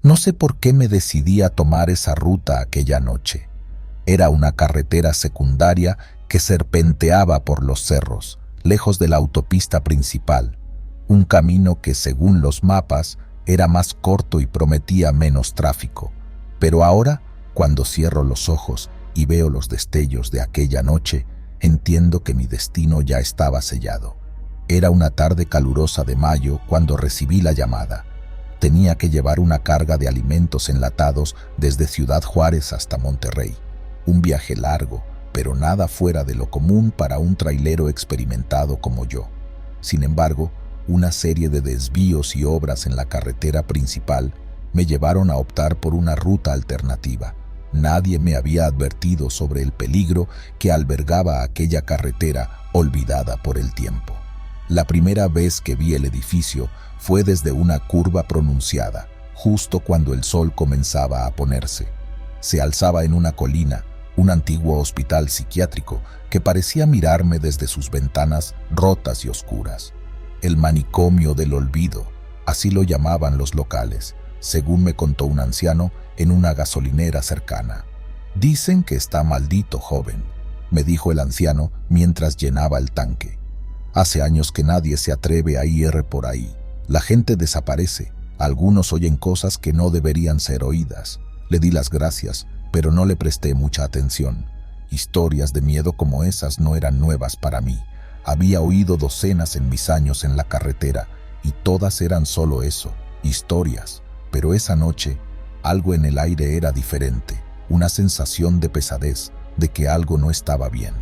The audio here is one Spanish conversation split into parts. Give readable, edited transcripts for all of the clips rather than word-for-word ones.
No sé por qué me decidí a tomar esa ruta aquella noche. Era una carretera secundaria que serpenteaba por los cerros, lejos de la autopista principal, un camino que, según los mapas, era más corto y prometía menos tráfico. Pero ahora, cuando cierro los ojos y veo los destellos de aquella noche, entiendo que mi destino ya estaba sellado. Era una tarde calurosa de mayo cuando recibí la llamada. Tenía que llevar una carga de alimentos enlatados desde Ciudad Juárez hasta Monterrey. Un viaje largo, pero nada fuera de lo común para un trailero experimentado como yo. Sin embargo, una serie de desvíos y obras en la carretera principal me llevaron a optar por una ruta alternativa. Nadie me había advertido sobre el peligro que albergaba aquella carretera olvidada por el tiempo. La primera vez que vi el edificio fue desde una curva pronunciada, justo cuando el sol comenzaba a ponerse. Se alzaba en una colina un antiguo hospital psiquiátrico que parecía mirarme desde sus ventanas rotas y oscuras. El manicomio del olvido, así lo llamaban los locales, según me contó un anciano en una gasolinera cercana. «Dicen que está maldito, joven», me dijo el anciano mientras llenaba el tanque. «Hace años que nadie se atreve a ir por ahí. La gente desaparece, algunos oyen cosas que no deberían ser oídas». Le di las gracias, pero no le presté mucha atención. Historias de miedo como esas no eran nuevas para mí. Había oído docenas en mis años en la carretera y todas eran solo eso, historias. Pero esa noche, algo en el aire era diferente, una sensación de pesadez, de que algo no estaba bien.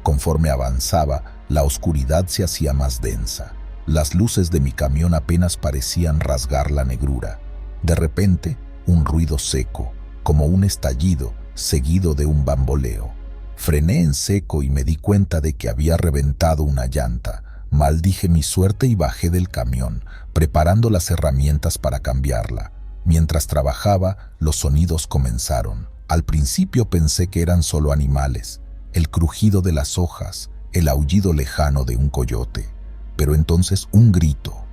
Conforme avanzaba, la oscuridad se hacía más densa. Las luces de mi camión apenas parecían rasgar la negrura. De repente, un ruido seco, como un estallido, seguido de un bamboleo. Frené en seco y me di cuenta de que había reventado una llanta. Maldije mi suerte y bajé del camión, preparando las herramientas para cambiarla. Mientras trabajaba, los sonidos comenzaron. Al principio pensé que eran solo animales, el crujido de las hojas, el aullido lejano de un coyote. Pero entonces un grito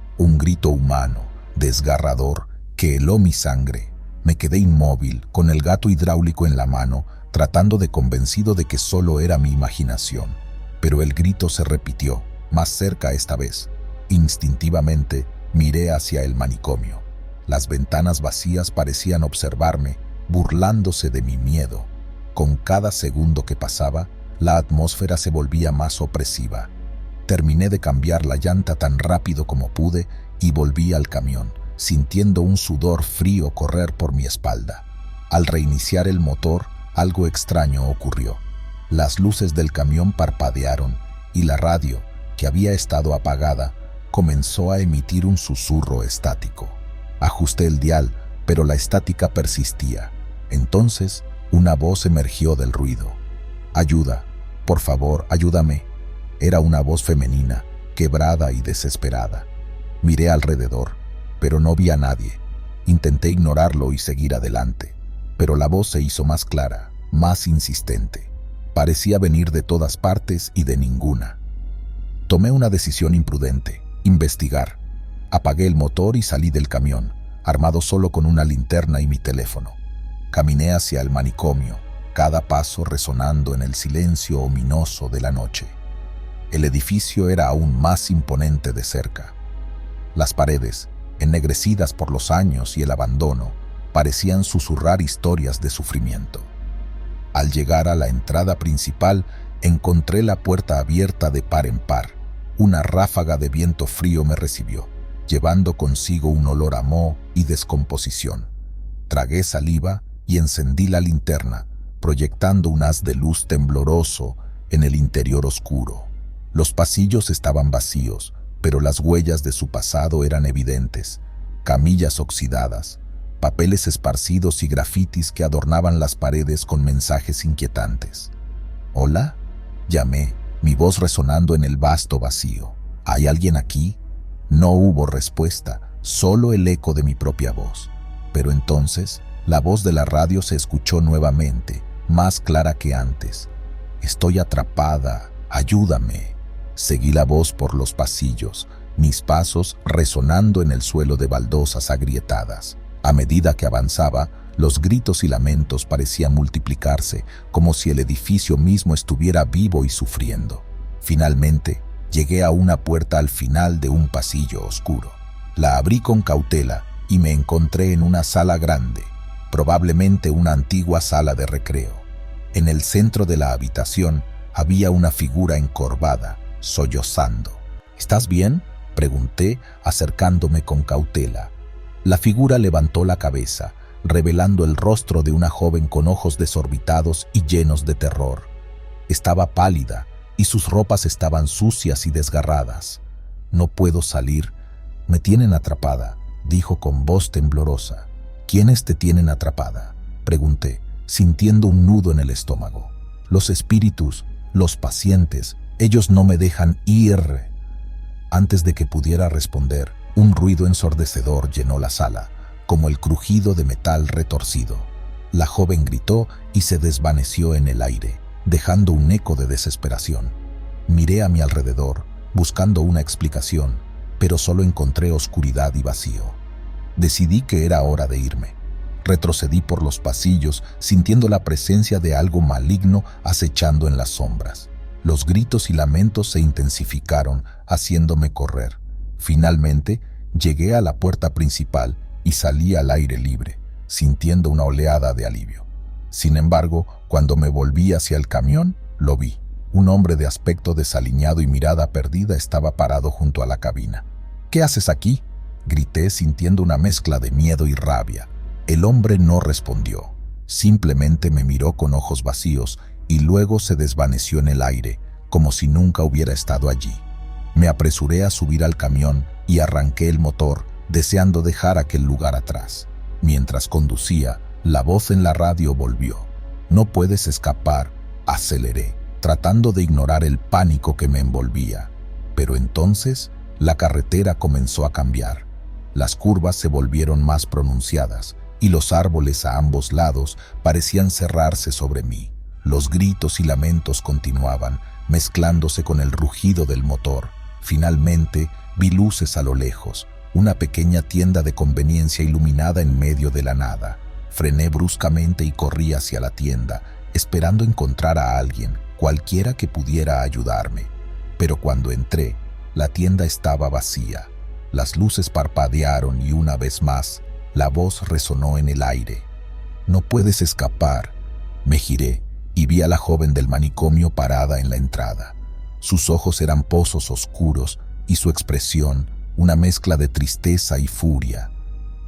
humano, desgarrador, que heló mi sangre. Me quedé inmóvil, con el gato hidráulico en la mano, tratando de convencido de que solo era mi imaginación. Pero el grito se repitió, más cerca esta vez. Instintivamente, miré hacia el manicomio. Las ventanas vacías parecían observarme, burlándose de mi miedo. Con cada segundo que pasaba, la atmósfera se volvía más opresiva. Terminé de cambiar la llanta tan rápido como pude y volví al camión, sintiendo un sudor frío correr por mi espalda. Al reiniciar el motor, algo extraño ocurrió. Las luces del camión parpadearon y la radio, que había estado apagada, comenzó a emitir un susurro estático. Ajusté el dial, pero la estática persistía. Entonces, una voz emergió del ruido. «Ayuda, por favor, ayúdame». Era una voz femenina, quebrada y desesperada. Miré alrededor, pero no vi a nadie. Intenté ignorarlo y seguir adelante, pero la voz se hizo más clara, más insistente. Parecía venir de todas partes y de ninguna. Tomé una decisión imprudente: investigar. Apagué el motor y salí del camión, armado solo con una linterna y mi teléfono. Caminé hacia el manicomio, cada paso resonando en el silencio ominoso de la noche. El edificio era aún más imponente de cerca. Las paredes, ennegrecidas por los años y el abandono, parecían susurrar historias de sufrimiento. Al llegar a la entrada principal, encontré la puerta abierta de par en par. Una ráfaga de viento frío me recibió, llevando consigo un olor a moho y descomposición. Tragué saliva y encendí la linterna, proyectando un haz de luz tembloroso en el interior oscuro. Los pasillos estaban vacíos, pero las huellas de su pasado eran evidentes. Camillas oxidadas, papeles esparcidos y grafitis que adornaban las paredes con mensajes inquietantes. «¿Hola?», llamé, mi voz resonando en el vasto vacío. «¿Hay alguien aquí?». No hubo respuesta, solo el eco de mi propia voz. Pero entonces, la voz de la radio se escuchó nuevamente, más clara que antes. «Estoy atrapada, ayúdame». Seguí la voz por los pasillos, mis pasos resonando en el suelo de baldosas agrietadas. A medida que avanzaba, los gritos y lamentos parecían multiplicarse, como si el edificio mismo estuviera vivo y sufriendo. Finalmente, llegué a una puerta al final de un pasillo oscuro. La abrí con cautela y me encontré en una sala grande, probablemente una antigua sala de recreo. En el centro de la habitación había una figura encorvada, sollozando. ¿Estás bien?, pregunté, acercándome con cautela. La figura levantó la cabeza, revelando el rostro de una joven con ojos desorbitados y llenos de terror. Estaba pálida y sus ropas estaban sucias y desgarradas. «No puedo salir. Me tienen atrapada», dijo con voz temblorosa. «¿Quiénes te tienen atrapada?», pregunté, sintiendo un nudo en el estómago. «Los espíritus, los pacientes, ellos no me dejan ir». Antes de que pudiera responder, un ruido ensordecedor llenó la sala, como el crujido de metal retorcido. La joven gritó y se desvaneció en el aire, dejando un eco de desesperación. Miré a mi alrededor, buscando una explicación, pero solo encontré oscuridad y vacío. Decidí que era hora de irme. Retrocedí por los pasillos, sintiendo la presencia de algo maligno acechando en las sombras. Los gritos y lamentos se intensificaron, haciéndome correr. Finalmente, llegué a la puerta principal y salí al aire libre, sintiendo una oleada de alivio. Sin embargo, cuando me volví hacia el camión, lo vi. Un hombre de aspecto desaliñado y mirada perdida estaba parado junto a la cabina. «¿Qué haces aquí?», grité, sintiendo una mezcla de miedo y rabia. El hombre no respondió. Simplemente me miró con ojos vacíos y luego se desvaneció en el aire, como si nunca hubiera estado allí. Me apresuré a subir al camión y arranqué el motor, deseando dejar aquel lugar atrás. Mientras conducía, la voz en la radio volvió. «No puedes escapar», aceleré, tratando de ignorar el pánico que me envolvía. Pero entonces, la carretera comenzó a cambiar. Las curvas se volvieron más pronunciadas y los árboles a ambos lados parecían cerrarse sobre mí. Los gritos y lamentos continuaban, mezclándose con el rugido del motor. Finalmente, vi luces a lo lejos, una pequeña tienda de conveniencia iluminada en medio de la nada. Frené bruscamente y corrí hacia la tienda, esperando encontrar a alguien, cualquiera que pudiera ayudarme. Pero cuando entré, la tienda estaba vacía. Las luces parpadearon y una vez más, la voz resonó en el aire. «No puedes escapar». Me giré y vi a la joven del manicomio parada en la entrada. Sus ojos eran pozos oscuros y su expresión una mezcla de tristeza y furia.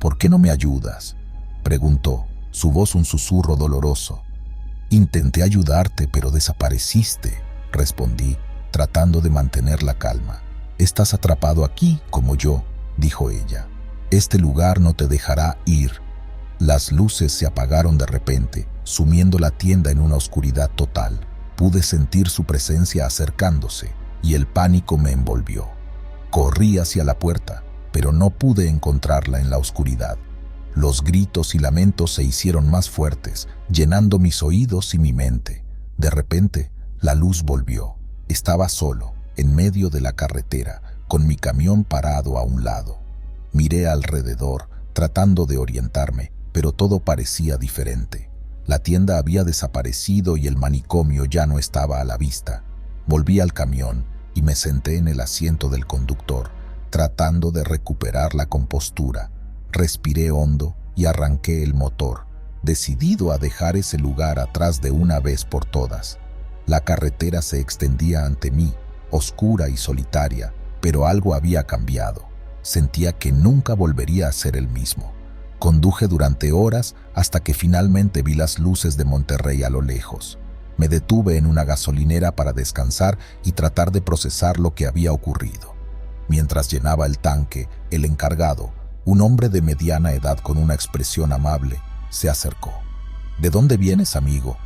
«¿Por qué no me ayudas?», preguntó, su voz un susurro doloroso. «Intenté ayudarte, pero desapareciste», respondí, tratando de mantener la calma. «Estás atrapado aquí, como yo», dijo ella. «Este lugar no te dejará ir». Las luces se apagaron de repente, sumiendo la tienda en una oscuridad total. Pude sentir su presencia acercándose y el pánico me envolvió. Corrí hacia la puerta, pero no pude encontrarla en la oscuridad. Los gritos y lamentos se hicieron más fuertes, llenando mis oídos y mi mente. De repente, la luz volvió. Estaba solo, en medio de la carretera, con mi camión parado a un lado. Miré alrededor, tratando de orientarme, pero todo parecía diferente. La tienda había desaparecido y el manicomio ya no estaba a la vista. Volví al camión y me senté en el asiento del conductor, tratando de recuperar la compostura. Respiré hondo y arranqué el motor, decidido a dejar ese lugar atrás de una vez por todas. La carretera se extendía ante mí, oscura y solitaria, pero algo había cambiado. Sentía que nunca volvería a ser el mismo. Conduje durante horas hasta que finalmente vi las luces de Monterrey a lo lejos. Me detuve en una gasolinera para descansar y tratar de procesar lo que había ocurrido. Mientras llenaba el tanque, el encargado, un hombre de mediana edad con una expresión amable, se acercó. «¿De dónde vienes, amigo?»,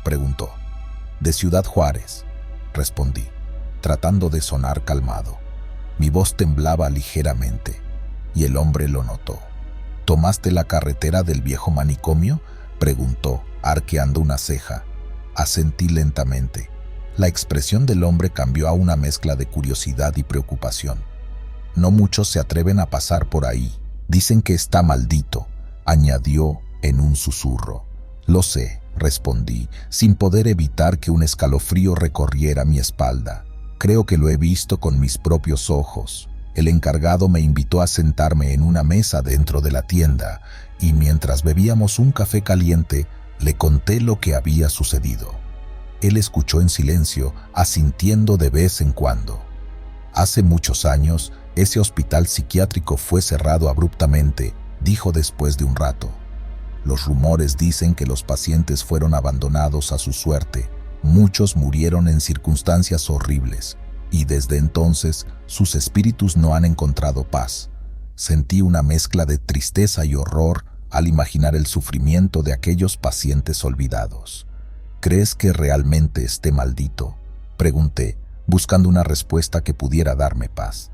preguntó. «De Ciudad Juárez», respondí, tratando de sonar calmado. Mi voz temblaba ligeramente, y el hombre lo notó. «¿Tomaste la carretera del viejo manicomio?», preguntó, arqueando una ceja. Asentí lentamente. La expresión del hombre cambió a una mezcla de curiosidad y preocupación. «No muchos se atreven a pasar por ahí. Dicen que está maldito. añadió en un susurro. Lo sé, respondí, sin poder evitar que un escalofrío recorriera mi espalda. Creo que lo he visto con mis propios ojos. El encargado me invitó a sentarme en una mesa dentro de la tienda y mientras bebíamos un café caliente, le conté lo que había sucedido. Él escuchó en silencio, asintiendo de vez en cuando. Hace muchos años, ese hospital psiquiátrico fue cerrado abruptamente, dijo después de un rato. Los rumores dicen que los pacientes fueron abandonados a su suerte. Muchos murieron en circunstancias horribles y desde entonces sus espíritus no han encontrado paz. Sentí una mezcla de tristeza y horror al imaginar el sufrimiento de aquellos pacientes olvidados. ¿Crees que realmente esté maldito?, pregunté, buscando una respuesta que pudiera darme paz.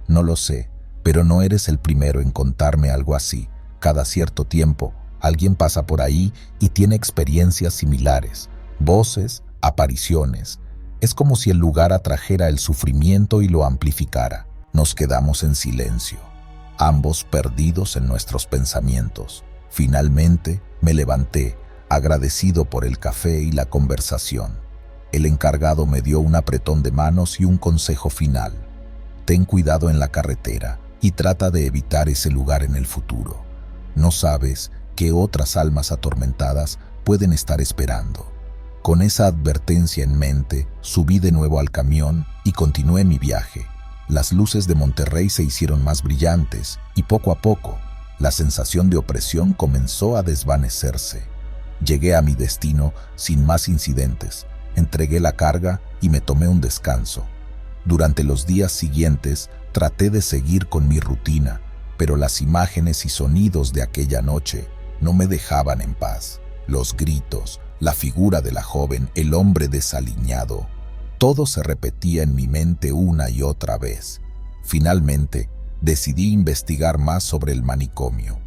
No lo sé, pero no eres el primero en contarme algo así. Cada cierto tiempo, alguien pasa por ahí y tiene experiencias similares, voces, apariciones. Es como si el lugar atrajera el sufrimiento y lo amplificara. Nos quedamos en silencio, ambos perdidos en nuestros pensamientos. Finalmente, me levanté, agradecido por el café y la conversación. El encargado me dio un apretón de manos y un consejo final. Ten cuidado en la carretera y trata de evitar ese lugar en el futuro. No sabes qué otras almas atormentadas pueden estar esperando. Con esa advertencia en mente, subí de nuevo al camión y continué mi viaje. Las luces de Monterrey se hicieron más brillantes y poco a poco, la sensación de opresión comenzó a desvanecerse. Llegué a mi destino sin más incidentes, entregué la carga y me tomé un descanso. Durante los días siguientes traté de seguir con mi rutina, pero las imágenes y sonidos de aquella noche no me dejaban en paz. Los gritos, la figura de la joven, el hombre desaliñado, todo se repetía en mi mente una y otra vez. Finalmente, decidí investigar más sobre el manicomio.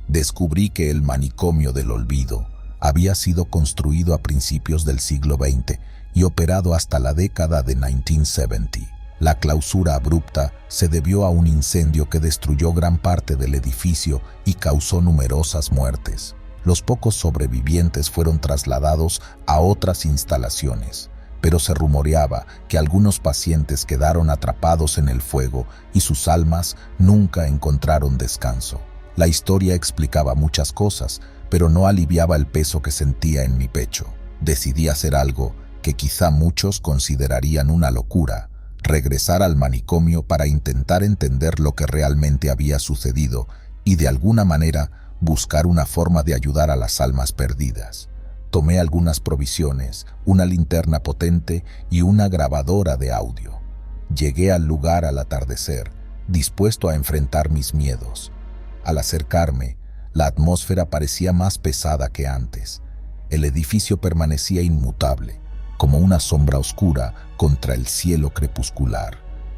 Descubrí que el manicomio del olvido había sido construido a principios del siglo XX y operado hasta la década de 1970. La clausura abrupta se debió a un incendio que destruyó gran parte del edificio y causó numerosas muertes. Los pocos sobrevivientes fueron trasladados a otras instalaciones, pero se rumoreaba que algunos pacientes quedaron atrapados en el fuego y sus almas nunca encontraron descanso. La historia explicaba muchas cosas, pero no aliviaba el peso que sentía en mi pecho. Decidí hacer algo que quizá muchos considerarían una locura: regresar al manicomio para intentar entender lo que realmente había sucedido y de alguna manera buscar una forma de ayudar a las almas perdidas. Tomé algunas provisiones, una linterna potente y una grabadora de audio. Llegué al lugar al atardecer, dispuesto a enfrentar mis miedos. Al acercarme, la atmósfera parecía más pesada que antes. El edificio permanecía inmutable, como una sombra oscura contra el cielo crepuscular.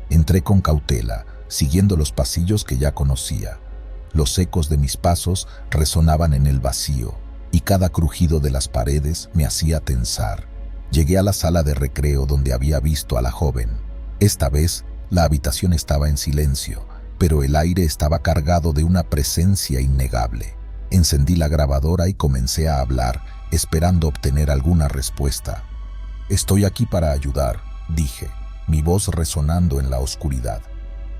Entré con cautela, siguiendo los pasillos que ya conocía. Los ecos de mis pasos resonaban en el vacío, y cada crujido de las paredes me hacía tensar. Llegué a la sala de recreo donde había visto a la joven. Esta vez, la habitación estaba en silencio, pero el aire estaba cargado de una presencia innegable. Encendí la grabadora y comencé a hablar, esperando obtener alguna respuesta. «Estoy aquí para ayudar», dije, mi voz resonando en la oscuridad.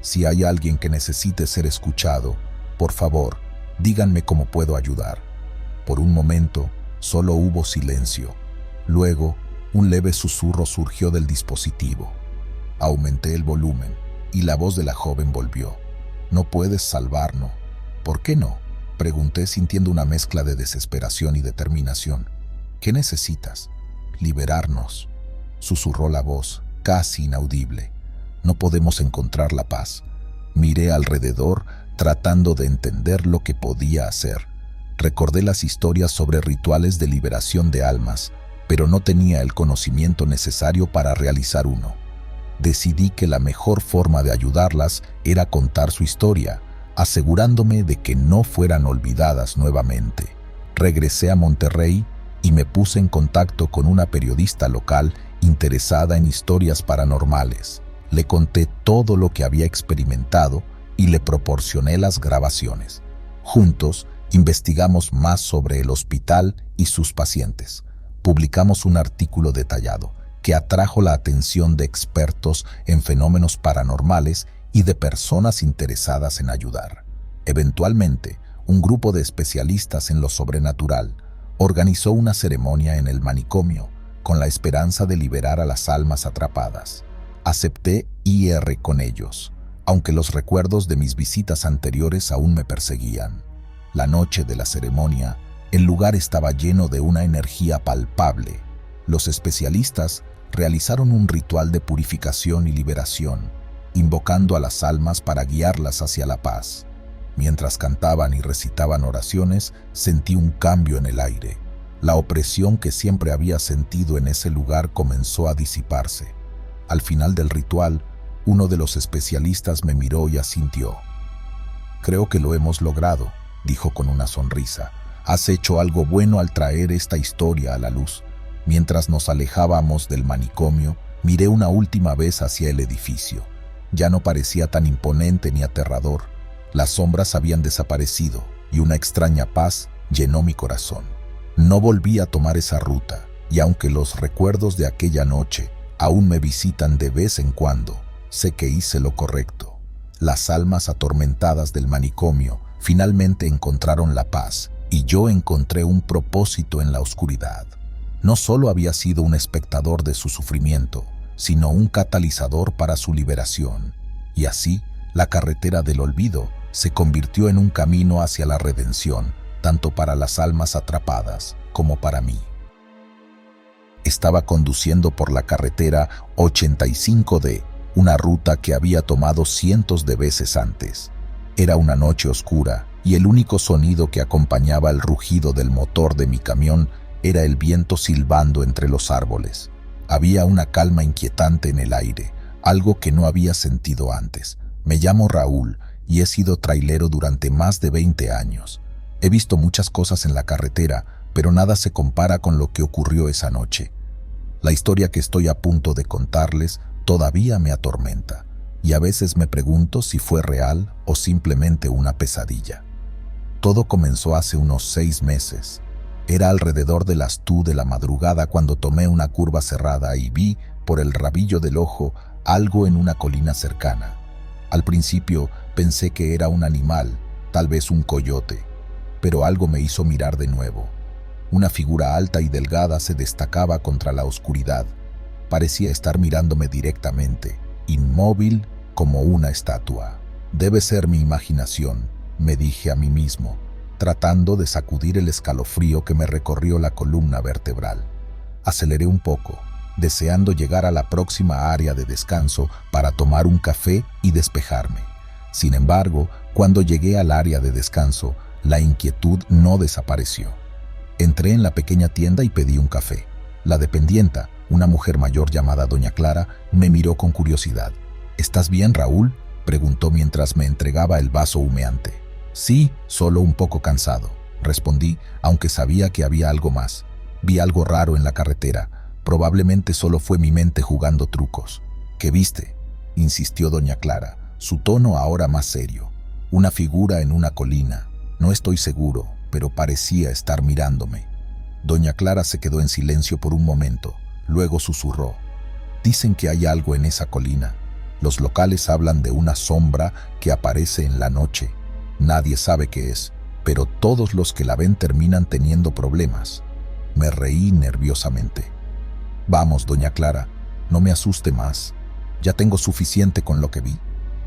«Si hay alguien que necesite ser escuchado, por favor, díganme cómo puedo ayudar». Por un momento, solo hubo silencio. Luego, un leve susurro surgió del dispositivo. Aumenté el volumen y la voz de la joven volvió. «No puedes salvarnos». «¿Por qué no?», pregunté sintiendo una mezcla de desesperación y determinación. «¿Qué necesitas?». «Liberarnos», susurró la voz, casi inaudible. «No podemos encontrar la paz». Miré alrededor, tratando de entender lo que podía hacer. Recordé las historias sobre rituales de liberación de almas, pero no tenía el conocimiento necesario para realizar uno. Decidí que la mejor forma de ayudarlas era contar su historia, asegurándome de que no fueran olvidadas nuevamente. Regresé a Monterrey y me puse en contacto con una periodista local interesada en historias paranormales. Le conté todo lo que había experimentado y le proporcioné las grabaciones. Juntos, Investigamos más sobre el hospital y sus pacientes. Publicamos un artículo detallado que atrajo la atención de expertos en fenómenos paranormales y de personas interesadas en ayudar. Eventualmente, un grupo de especialistas en lo sobrenatural organizó una ceremonia en el manicomio con la esperanza de liberar a las almas atrapadas. Acepté ir con ellos, aunque los recuerdos de mis visitas anteriores aún me perseguían. La noche de la ceremonia, el lugar estaba lleno de una energía palpable. Los especialistas realizaron un ritual de purificación y liberación, invocando a las almas para guiarlas hacia la paz. Mientras cantaban y recitaban oraciones, sentí un cambio en el aire. La opresión que siempre había sentido en ese lugar comenzó a disiparse. Al final del ritual, uno de los especialistas me miró y asintió. «Creo que lo hemos logrado», dijo con una sonrisa. «Has hecho algo bueno al traer esta historia a la luz». Mientras nos alejábamos del manicomio, miré una última vez hacia el edificio. Ya no parecía tan imponente ni aterrador. Las sombras habían desaparecido y una extraña paz llenó mi corazón. No volví a tomar esa ruta, y aunque los recuerdos de aquella noche aún me visitan de vez en cuando, sé que hice lo correcto. Las almas atormentadas del manicomio finalmente encontraron la paz, y yo encontré un propósito en la oscuridad. No solo había sido un espectador de su sufrimiento, sino un catalizador para su liberación. Y así, la carretera del olvido se convirtió en un camino hacia la redención, tanto para las almas atrapadas como para mí. Estaba conduciendo por la carretera 85D, una ruta que había tomado cientos de veces antes. Era una noche oscura y el único sonido que acompañaba el rugido del motor de mi camión era el viento silbando entre los árboles. Había una calma inquietante en el aire, algo que no había sentido antes. Me llamo Raúl y he sido trailero durante más de 20 años. He visto muchas cosas en la carretera, pero nada se compara con lo que ocurrió esa noche. La historia que estoy a punto de contarles todavía me atormenta, y a veces me pregunto si fue real o simplemente una pesadilla. Todo comenzó hace unos 6 meses. Era alrededor de las 2 de la madrugada cuando tomé una curva cerrada y vi, por el rabillo del ojo, algo en una colina cercana. Al principio pensé que era un animal, tal vez un coyote, pero algo me hizo mirar de nuevo. Una figura alta y delgada se destacaba contra la oscuridad. Parecía estar mirándome directamente, inmóvil como una estatua. «Debe ser mi imaginación», me dije a mí mismo, tratando de sacudir el escalofrío que me recorrió la columna vertebral. Aceleré un poco, deseando llegar a la próxima área de descanso para tomar un café y despejarme. Sin embargo, cuando llegué al área de descanso, la inquietud no desapareció. Entré en la pequeña tienda y pedí un café. La dependienta, una mujer mayor llamada Doña Clara, me miró con curiosidad. «¿Estás bien, Raúl?», preguntó mientras me entregaba el vaso humeante. «Sí, solo un poco cansado», respondí, aunque sabía que había algo más. «Vi algo raro en la carretera. Probablemente solo fue mi mente jugando trucos». «¿Qué viste?», insistió Doña Clara, su tono ahora más serio. «Una figura en una colina. No estoy seguro, pero parecía estar mirándome». Doña Clara se quedó en silencio por un momento, luego susurró. «Dicen que hay algo en esa colina. Los locales hablan de una sombra que aparece en la noche. Nadie sabe qué es, pero todos los que la ven terminan teniendo problemas». Me reí nerviosamente. «Vamos, Doña Clara, no me asuste más. Ya tengo suficiente con lo que vi».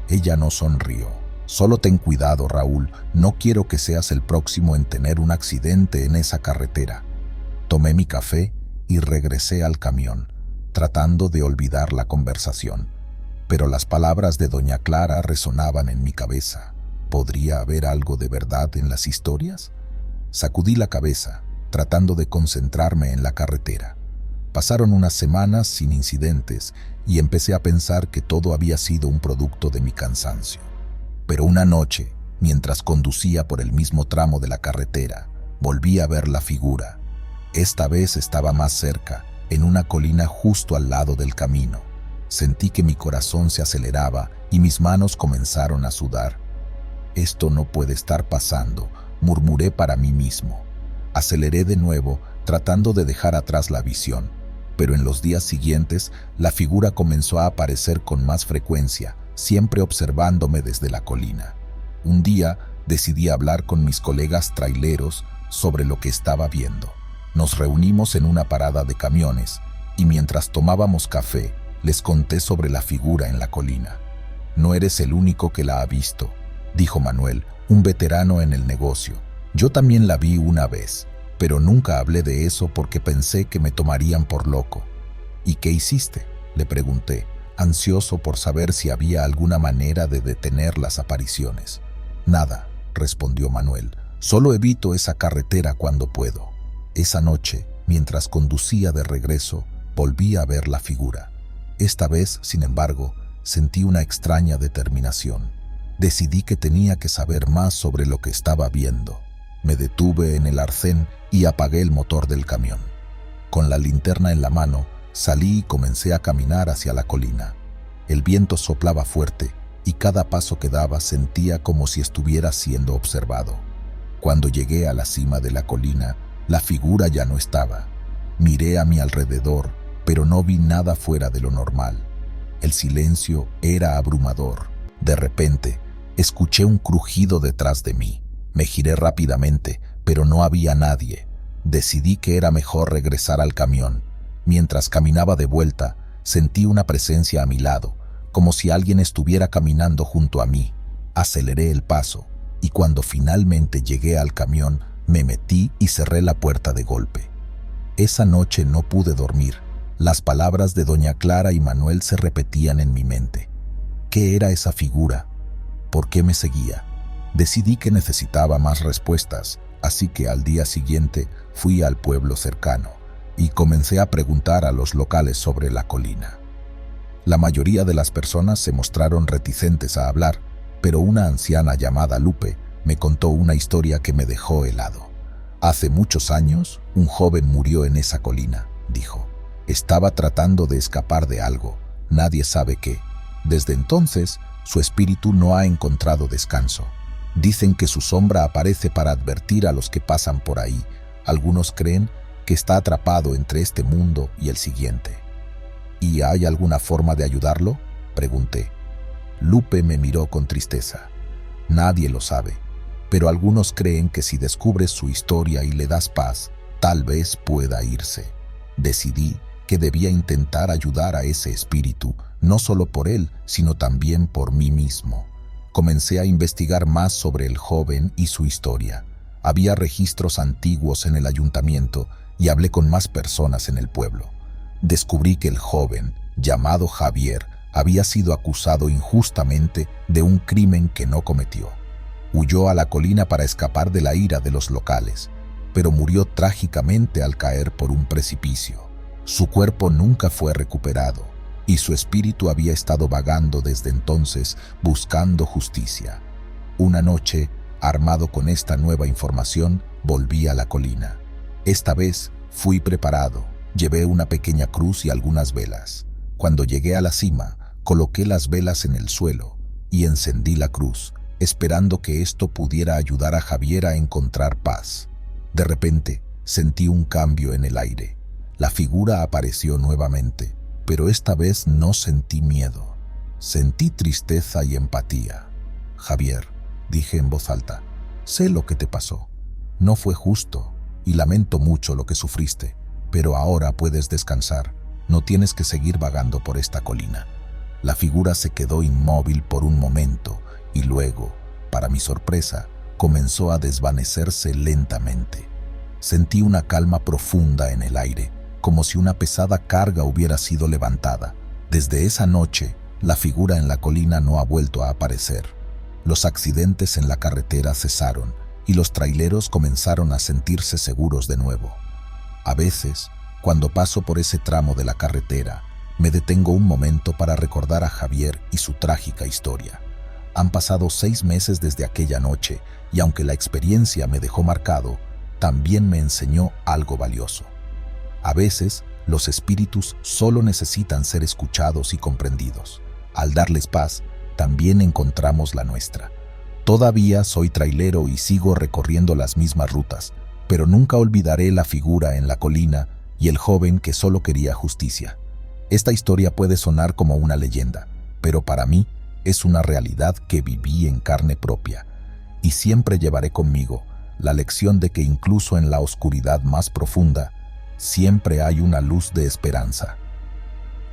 Ella no sonrió. «Solo ten cuidado, Raúl. No quiero que seas el próximo en tener un accidente en esa carretera». Tomé mi café y regresé al camión, tratando de olvidar la conversación. Pero las palabras de Doña Clara resonaban en mi cabeza. ¿Podría haber algo de verdad en las historias? Sacudí la cabeza, tratando de concentrarme en la carretera. Pasaron unas semanas sin incidentes y empecé a pensar que todo había sido un producto de mi cansancio. Pero una noche, mientras conducía por el mismo tramo de la carretera, volví a ver la figura. Esta vez estaba más cerca, en una colina justo al lado del camino. Sentí que mi corazón se aceleraba y mis manos comenzaron a sudar. «Esto no puede estar pasando», murmuré para mí mismo. Aceleré de nuevo, tratando de dejar atrás la visión, pero en los días siguientes la figura comenzó a aparecer con más frecuencia, siempre observándome desde la colina. Un día decidí hablar con mis colegas traileros sobre lo que estaba viendo. Nos reunimos en una parada de camiones y mientras tomábamos café, les conté sobre la figura en la colina. «No eres el único que la ha visto», dijo Manuel, un veterano en el negocio. «Yo también la vi una vez, pero nunca hablé de eso porque pensé que me tomarían por loco». «¿Y qué hiciste?», le pregunté, ansioso por saber si había alguna manera de detener las apariciones. «Nada», respondió Manuel, «solo evito esa carretera cuando puedo». Esa noche, mientras conducía de regreso, volví a ver la figura. Esta vez, sin embargo, sentí una extraña determinación. Decidí que tenía que saber más sobre lo que estaba viendo. Me detuve en el arcén y apagué el motor del camión. Con la linterna en la mano, salí y comencé a caminar hacia la colina. El viento soplaba fuerte y cada paso que daba sentía como si estuviera siendo observado. Cuando llegué a la cima de la colina, la figura ya no estaba. Miré a mi alrededor, pero no vi nada fuera de lo normal. El silencio era abrumador. De repente, escuché un crujido detrás de mí. Me giré rápidamente, pero no había nadie. Decidí que era mejor regresar al camión. Mientras caminaba de vuelta, sentí una presencia a mi lado, como si alguien estuviera caminando junto a mí. Aceleré el paso, y cuando finalmente llegué al camión, me metí y cerré la puerta de golpe. Esa noche no pude dormir. Las palabras de doña Clara y Manuel se repetían en mi mente. ¿Qué era esa figura? ¿Por qué me seguía? Decidí que necesitaba más respuestas, así que al día siguiente fui al pueblo cercano y comencé a preguntar a los locales sobre la colina. La mayoría de las personas se mostraron reticentes a hablar, pero una anciana llamada Lupe me contó una historia que me dejó helado. «Hace muchos años, un joven murió en esa colina», dijo. «Estaba tratando de escapar de algo, nadie sabe qué. Desde entonces, su espíritu no ha encontrado descanso. Dicen que su sombra aparece para advertir a los que pasan por ahí. Algunos creen que está atrapado entre este mundo y el siguiente». «¿Y hay alguna forma de ayudarlo?», pregunté. Lupe me miró con tristeza. «Nadie lo sabe, pero algunos creen que si descubres su historia y le das paz, tal vez pueda irse». Decidí que debía intentar ayudar a ese espíritu, no solo por él, sino también por mí mismo. Comencé a investigar más sobre el joven y su historia. Había registros antiguos en el ayuntamiento y hablé con más personas en el pueblo. Descubrí que el joven, llamado Javier, había sido acusado injustamente de un crimen que no cometió. Huyó a la colina para escapar de la ira de los locales, pero murió trágicamente al caer por un precipicio. Su cuerpo nunca fue recuperado y su espíritu había estado vagando desde entonces buscando justicia. Una noche, armado con esta nueva información, volví a la colina. Esta vez fui preparado, llevé una pequeña cruz y algunas velas. Cuando llegué a la cima, coloqué las velas en el suelo y encendí la cruz, esperando que esto pudiera ayudar a Javier a encontrar paz. De repente, sentí un cambio en el aire. La figura apareció nuevamente, pero esta vez no sentí miedo. Sentí tristeza y empatía. «Javier», dije en voz alta, «sé lo que te pasó. No fue justo y lamento mucho lo que sufriste, pero ahora puedes descansar. No tienes que seguir vagando por esta colina». La figura se quedó inmóvil por un momento y luego, para mi sorpresa, comenzó a desvanecerse lentamente. Sentí una calma profunda en el aire, como si una pesada carga hubiera sido levantada. Desde esa noche, la figura en la colina no ha vuelto a aparecer. Los accidentes en la carretera cesaron y los traileros comenzaron a sentirse seguros de nuevo. A veces, cuando paso por ese tramo de la carretera, me detengo un momento para recordar a Javier y su trágica historia. Han pasado 6 meses desde aquella noche y aunque la experiencia me dejó marcado, también me enseñó algo valioso. A veces, los espíritus solo necesitan ser escuchados y comprendidos. Al darles paz, también encontramos la nuestra. Todavía soy trailero y sigo recorriendo las mismas rutas, pero nunca olvidaré la figura en la colina y el joven que solo quería justicia. Esta historia puede sonar como una leyenda, pero para mí es una realidad que viví en carne propia, y siempre llevaré conmigo la lección de que incluso en la oscuridad más profunda, siempre hay una luz de esperanza.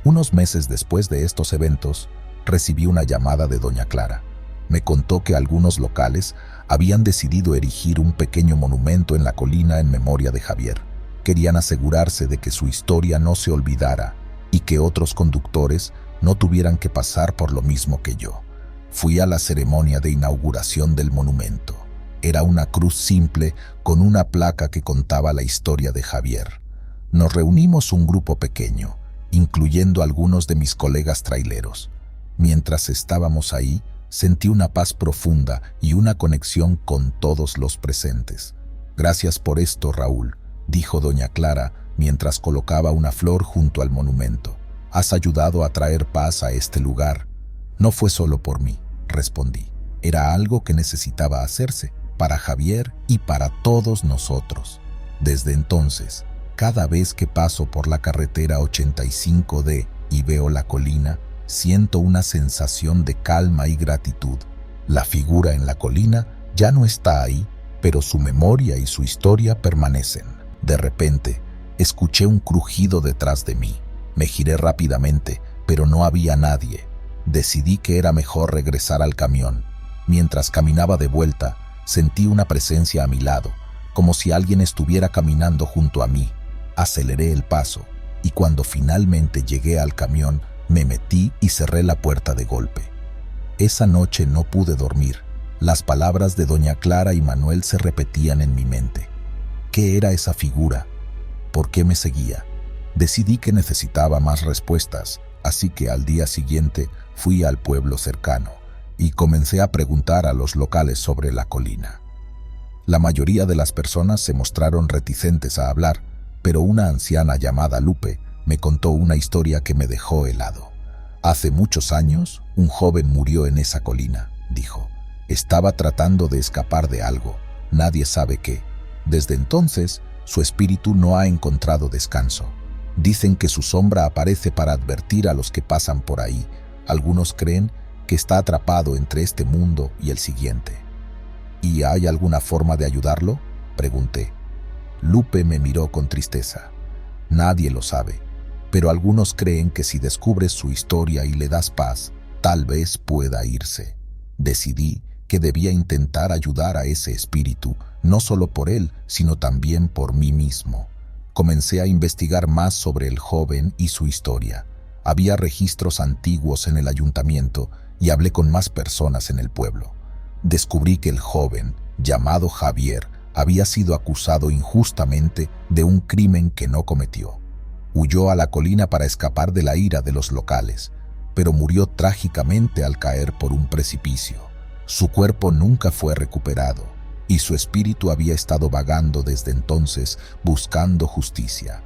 Unos meses después de estos eventos, recibí una llamada de doña Clara. Me contó que algunos locales habían decidido erigir un pequeño monumento en la colina en memoria de Javier. Querían asegurarse de que su historia no se olvidara y que otros conductores no tuvieran que pasar por lo mismo que yo. Fui a la ceremonia de inauguración del monumento. Era una cruz simple con una placa que contaba la historia de Javier. Nos reunimos un grupo pequeño, incluyendo algunos de mis colegas traileros. Mientras estábamos ahí, sentí una paz profunda y una conexión con todos los presentes. Gracias por esto, Raúl, dijo doña Clara mientras colocaba una flor junto al monumento. Has ayudado a traer paz a este lugar. No fue solo por mí, respondí. Era algo que necesitaba hacerse para Javier y para todos nosotros. Desde entonces, cada vez que paso por la carretera 85D y veo la colina, siento una sensación de calma y gratitud. La figura en la colina ya no está ahí, pero su memoria y su historia permanecen. De repente, escuché un crujido detrás de mí. Me giré rápidamente, pero no había nadie. Decidí que era mejor regresar al camión. Mientras caminaba de vuelta, sentí una presencia a mi lado, como si alguien estuviera caminando junto a mí. Aceleré el paso, y cuando finalmente llegué al camión, me metí y cerré la puerta de golpe. Esa noche no pude dormir. Las palabras de doña Clara y Manuel se repetían en mi mente. ¿Qué era esa figura? ¿Por qué me seguía? Decidí que necesitaba más respuestas, así que al día siguiente fui al pueblo cercano y comencé a preguntar a los locales sobre la colina. La mayoría de las personas se mostraron reticentes a hablar, pero una anciana llamada Lupe me contó una historia que me dejó helado. Hace muchos años, un joven murió en esa colina, dijo. Estaba tratando de escapar de algo, nadie sabe qué. Desde entonces, su espíritu no ha encontrado descanso. Dicen que su sombra aparece para advertir a los que pasan por ahí. Algunos creen que está atrapado entre este mundo y el siguiente. ¿Y hay alguna forma de ayudarlo?, pregunté. Lupe me miró con tristeza. Nadie lo sabe, pero algunos creen que si descubres su historia y le das paz, tal vez pueda irse. Decidí que debía intentar ayudar a ese espíritu, no solo por él, sino también por mí mismo. Comencé a investigar más sobre el joven y su historia. Había registros antiguos en el ayuntamiento y hablé con más personas en el pueblo. Descubrí que el joven, llamado Javier, había sido acusado injustamente de un crimen que no cometió. Huyó a la colina para escapar de la ira de los locales, pero murió trágicamente al caer por un precipicio. Su cuerpo nunca fue recuperado y su espíritu había estado vagando desde entonces buscando justicia.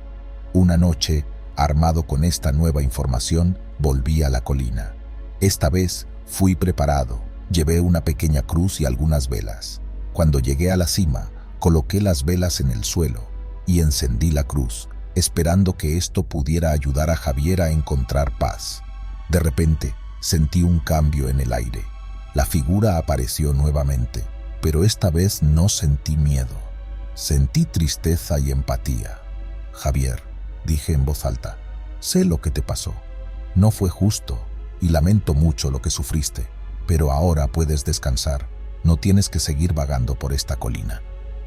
Una noche, armado con esta nueva información, volví a la colina. Esta vez fui preparado, llevé una pequeña cruz y algunas velas. Cuando llegué a la cima, coloqué las velas en el suelo y encendí la cruz, esperando que esto pudiera ayudar a Javier a encontrar paz. De repente, sentí un cambio en el aire. La figura apareció nuevamente, pero esta vez no sentí miedo. Sentí tristeza y empatía. Javier, dije en voz alta, sé lo que te pasó. No fue justo y lamento mucho lo que sufriste, pero ahora puedes descansar. No tienes que seguir vagando por esta colina.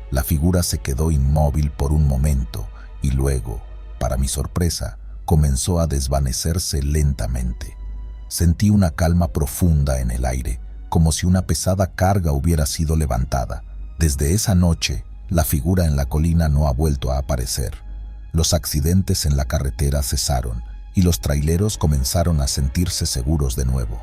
La figura se quedó inmóvil por un momento y luego, para mi sorpresa, comenzó a desvanecerse lentamente. Sentí una calma profunda en el aire, como si una pesada carga hubiera sido levantada. Desde esa noche, la figura en la colina no ha vuelto a aparecer. Los accidentes en la carretera cesaron y los traileros comenzaron a sentirse seguros de nuevo.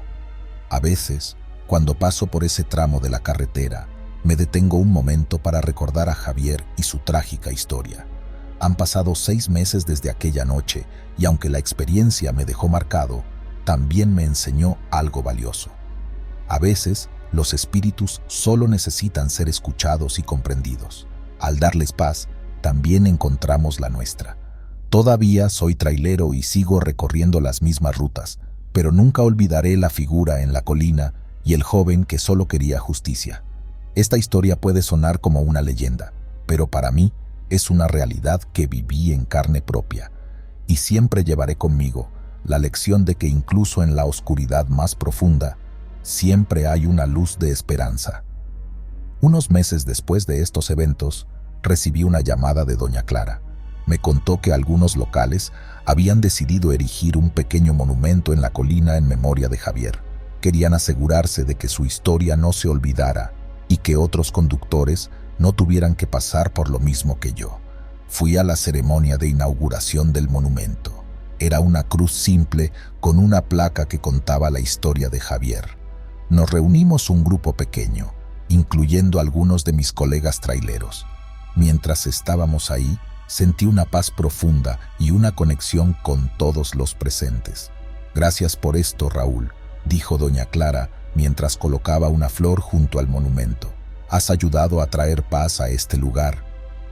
A veces, cuando paso por ese tramo de la carretera, me detengo un momento para recordar a Javier y su trágica historia. Han pasado 6 meses desde aquella noche y aunque la experiencia me dejó marcado, también me enseñó algo valioso. A veces, Los espíritus solo necesitan ser escuchados y comprendidos. Al darles paz, también encontramos la nuestra. Todavía soy trailero y sigo recorriendo las mismas rutas, pero nunca olvidaré la figura en la colina y el joven que solo quería justicia. Esta historia puede sonar como una leyenda, pero para mí es una realidad que viví en carne propia. Y siempre llevaré conmigo la lección de que incluso en la oscuridad más profunda, siempre hay una luz de esperanza. Unos meses después de estos eventos, recibí una llamada de doña Clara. Me contó que algunos locales habían decidido erigir un pequeño monumento en la colina en memoria de Javier. Querían asegurarse de que su historia no se olvidara y que otros conductores no tuvieran que pasar por lo mismo que yo. Fui a la ceremonia de inauguración del monumento. Era una cruz simple con una placa que contaba la historia de Javier. Nos reunimos un grupo pequeño, incluyendo algunos de mis colegas traileros. Mientras estábamos ahí, sentí una paz profunda y una conexión con todos los presentes. Gracias por esto, Raúl, dijo doña Clara mientras colocaba una flor junto al monumento. Has ayudado a traer paz a este lugar.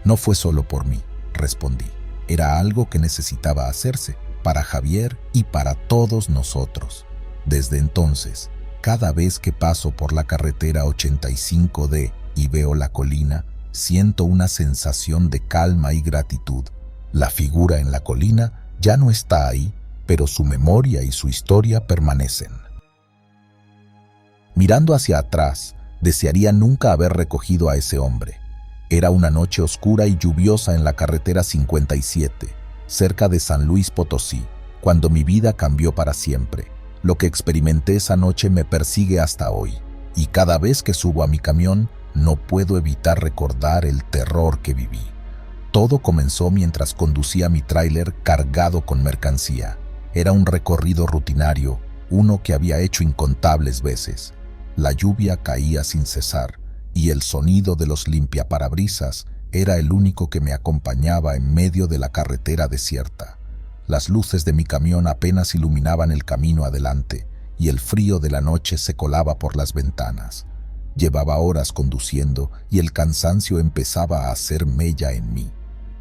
No fue solo por mí, respondí. Era algo que necesitaba hacerse para Javier y para todos nosotros. Desde entonces, cada vez que paso por la carretera 85D y veo la colina, siento una sensación de calma y gratitud. La figura en la colina ya no está ahí, pero su memoria y su historia permanecen. Mirando hacia atrás, desearía nunca haber recogido a ese hombre. Era una noche oscura y lluviosa en la carretera 57, cerca de San Luis Potosí, cuando mi vida cambió para siempre. Lo que experimenté esa noche me persigue hasta hoy, y cada vez que subo a mi camión, no puedo evitar recordar el terror que viví. Todo comenzó mientras conducía mi tráiler cargado con mercancía. Era un recorrido rutinario, uno que había hecho incontables veces. La lluvia caía sin cesar, y el sonido de los limpiaparabrisas era el único que me acompañaba en medio de la carretera desierta. Las luces de mi camión apenas iluminaban el camino adelante, y el frío de la noche se colaba por las ventanas. Llevaba horas conduciendo y el cansancio empezaba a hacer mella en mí.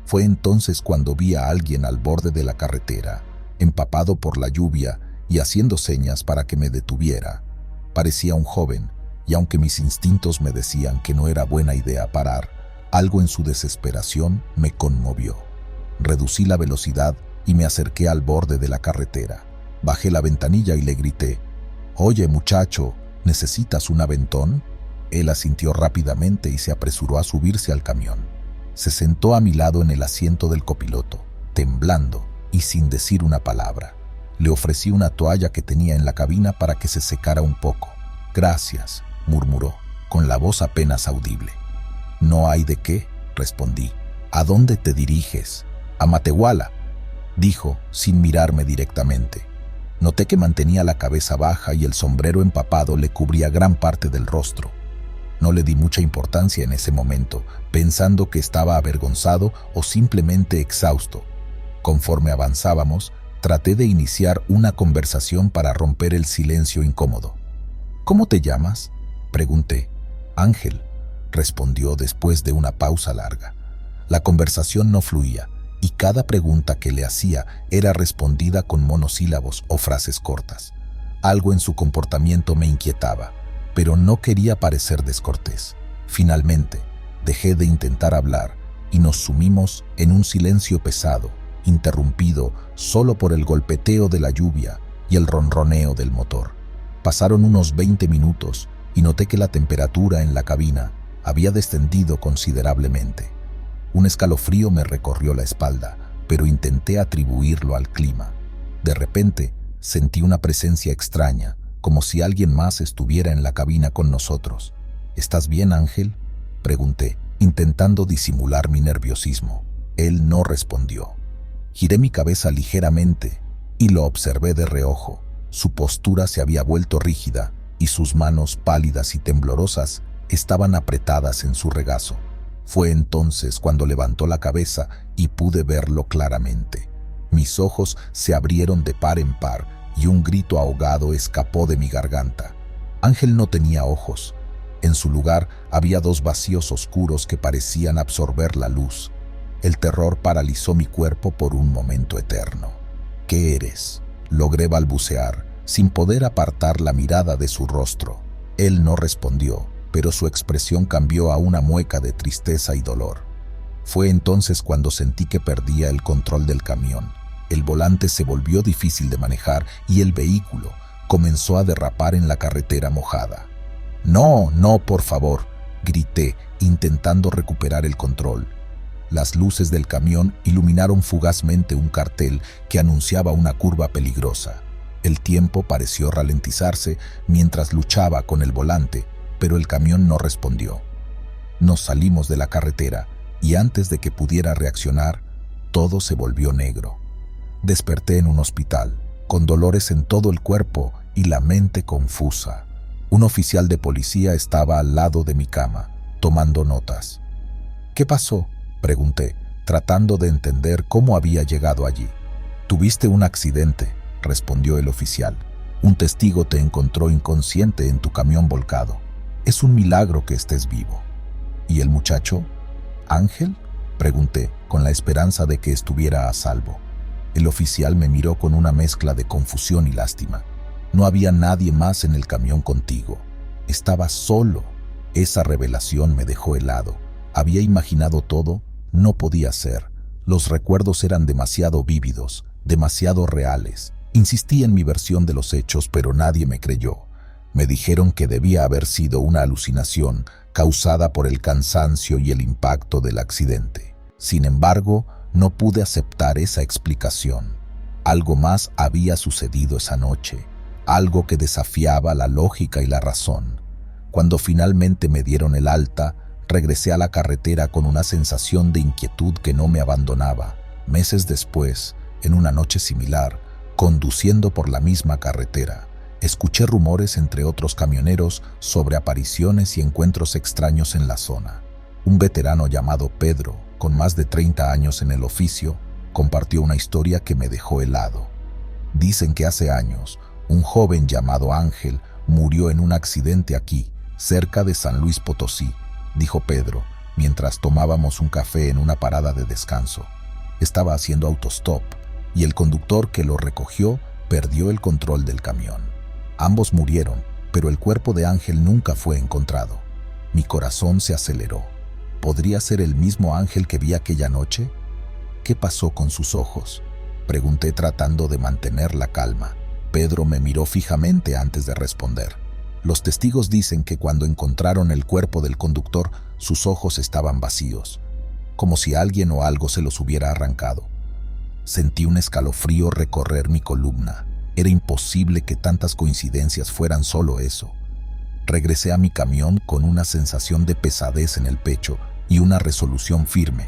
Fue entonces cuando vi a alguien al borde de la carretera, empapado por la lluvia y haciendo señas para que me detuviera. Parecía un joven, y aunque mis instintos me decían que no era buena idea parar, algo en su desesperación me conmovió. Reducí la velocidad y me acerqué al borde de la carretera. Bajé la ventanilla y le grité: «Oye, muchacho, ¿necesitas un aventón?». Él asintió rápidamente y se apresuró a subirse al camión. Se sentó a mi lado en el asiento del copiloto, temblando y sin decir una palabra. Le ofrecí una toalla que tenía en la cabina para que se secara un poco. «Gracias», murmuró, con la voz apenas audible. «No hay de qué», respondí. «¿A dónde te diriges?». «A Matehuala», dijo, sin mirarme directamente. Noté que mantenía la cabeza baja y el sombrero empapado le cubría gran parte del rostro. No le di mucha importancia en ese momento, pensando que estaba avergonzado o simplemente exhausto. Conforme avanzábamos, traté de iniciar una conversación para romper el silencio incómodo. «¿Cómo te llamas?», pregunté. «Ángel», respondió después de una pausa larga. La conversación no fluía, y cada pregunta que le hacía era respondida con monosílabos o frases cortas. Algo en su comportamiento me inquietaba, pero no quería parecer descortés. Finalmente, dejé de intentar hablar y nos sumimos en un silencio pesado, interrumpido solo por el golpeteo de la lluvia y el ronroneo del motor. Pasaron unos 20 minutos y noté que la temperatura en la cabina había descendido considerablemente. Un escalofrío me recorrió la espalda, pero intenté atribuirlo al clima. De repente, sentí una presencia extraña, como si alguien más estuviera en la cabina con nosotros. «¿Estás bien, Ángel?», pregunté, intentando disimular mi nerviosismo. Él no respondió. Giré mi cabeza ligeramente y lo observé de reojo. Su postura se había vuelto rígida y sus manos pálidas y temblorosas estaban apretadas en su regazo. Fue entonces cuando levantó la cabeza y pude verlo claramente. Mis ojos se abrieron de par en par y un grito ahogado escapó de mi garganta. Ángel no tenía ojos, En su lugar había dos vacíos oscuros que parecían absorber la luz. El terror paralizó mi cuerpo por un momento eterno. ¿Qué eres?, logré balbucear, sin poder apartar la mirada de su rostro. Él no respondió, pero su expresión cambió a una mueca de tristeza y dolor. Fue entonces cuando sentí que perdía el control del camión. El volante se volvió difícil de manejar y el vehículo comenzó a derrapar en la carretera mojada. «No, no, por favor», grité, intentando recuperar el control. Las luces del camión iluminaron fugazmente un cartel que anunciaba una curva peligrosa. El tiempo pareció ralentizarse mientras luchaba con el volante, pero el camión no respondió. Nos salimos de la carretera y antes de que pudiera reaccionar, todo se volvió negro. Desperté en un hospital, con dolores en todo el cuerpo y la mente confusa. Un oficial de policía estaba al lado de mi cama, tomando notas. «¿Qué pasó?», pregunté, tratando de entender cómo había llegado allí. «Tuviste un accidente», respondió el oficial. «Un testigo te encontró inconsciente en tu camión volcado. Es un milagro que estés vivo». «¿Y el muchacho? ¿Ángel?», pregunté, con la esperanza de que estuviera a salvo. El oficial me miró con una mezcla de confusión y lástima. «No había nadie más en el camión contigo. Estaba solo». Esa revelación me dejó helado. Había imaginado todo. No podía ser. Los recuerdos eran demasiado vívidos, demasiado reales. Insistí en mi versión de los hechos, pero nadie me creyó. Me dijeron que debía haber sido una alucinación causada por el cansancio y el impacto del accidente. Sin embargo, no pude aceptar esa explicación. Algo más había sucedido esa noche, algo que desafiaba la lógica y la razón. Cuando finalmente me dieron el alta, regresé a la carretera con una sensación de inquietud que no me abandonaba. Meses después, en una noche similar, conduciendo por la misma carretera, escuché rumores entre otros camioneros sobre apariciones y encuentros extraños en la zona. Un veterano llamado Pedro, con más de 30 años en el oficio, compartió una historia que me dejó helado. Dicen que hace años, un joven llamado Ángel murió en un accidente aquí, cerca de San Luis Potosí, dijo Pedro, mientras tomábamos un café en una parada de descanso. Estaba haciendo autostop y el conductor que lo recogió perdió el control del camión. Ambos murieron, pero el cuerpo de Ángel nunca fue encontrado. Mi corazón se aceleró. ¿Podría ser el mismo Ángel que vi aquella noche? ¿Qué pasó con sus ojos?, pregunté tratando de mantener la calma. Pedro me miró fijamente antes de responder. Los testigos dicen que cuando encontraron el cuerpo del conductor, sus ojos estaban vacíos, como si alguien o algo se los hubiera arrancado. Sentí un escalofrío recorrer mi columna. Era imposible que tantas coincidencias fueran solo eso. Regresé a mi camión con una sensación de pesadez en el pecho y una resolución firme.